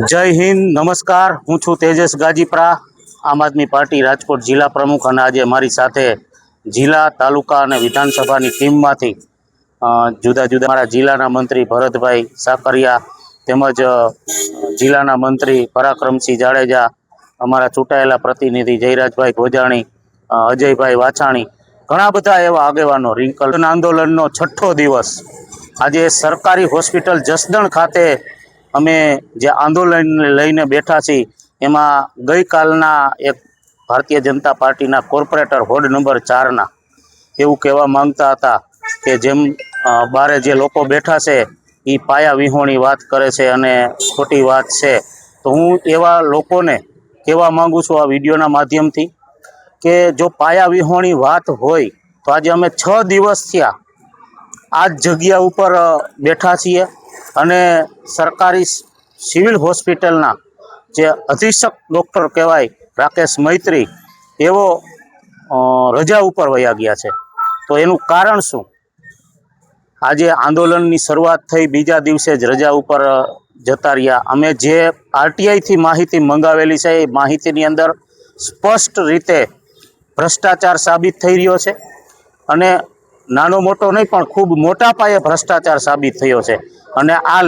જય હિન્દ, નમસ્કાર। હું છું તેજસ ગાજીપરા, આમ આદમી પાર્ટી રાજકોટ જિલ્લા પ્રમુખ। અને આજે મારી સાથે જિલ્લા, તાલુકા અને વિધાનસભાની ટીમમાંથી જુદા જુદા મારા જિલ્લાના મંત્રી ભરતભાઈ સાકરિયા, તેમજ જિલ્લાના મંત્રી પરાક્રમસિંહ જાડેજા, અમારા ચૂંટાયેલા પ્રતિનિધિ જયરાજભાઈ ગોજાણી, અજયભાઈ વાછાણી, ઘણા બધા એવા આગેવાનો। રિંકલ આંદોલનનો 6થો દિવસ આજે સરકારી હોસ્પિટલ જસદણ ખાતે અમે જે આંદોલન લઈને બેઠા છીએ, એમાં ગઈકાલના એક ભારતીય જનતા પાર્ટીના કોર્પોરેટર વોર્ડ નંબર 4ના એવું કહેવા માંગતા હતા કે જેમ બારે જે લોકો બેઠા છે એ પાયા વિહોણી વાત કરે છે અને ખોટી વાત છે। તો હું એવા લોકોને કહેવા માગું છું આ વિડીયોના માધ્યમથી કે જો પાયા વિહોણી વાત હોય તો આજે અમે 6 દિવસ થયા આ જગ્યા ઉપર બેઠા છીએ અને સરકારી સિવિલ હોસ્પિટલના જે અધિક્ષક ડૉક્ટર કહેવાય રાકેશ મૈત્રી, એવો રજા ઉપર વયા ગયા છે। તો એનું કારણ શું? આજે આંદોલનની શરૂઆત થઈ, બીજા દિવસે જ રજા ઉપર જતા રહ્યા। અમે જે આરટીઆઈથી માહિતી મંગાવેલી છે એ માહિતીની અંદર સ્પષ્ટ રીતે ભ્રષ્ટાચાર સાબિત થઈ રહ્યો છે અને નાનો મોટો નહીં પણ ખૂબ મોટા પાયે ભ્રષ્ટાચાર સાબિત થયો છે। અને આ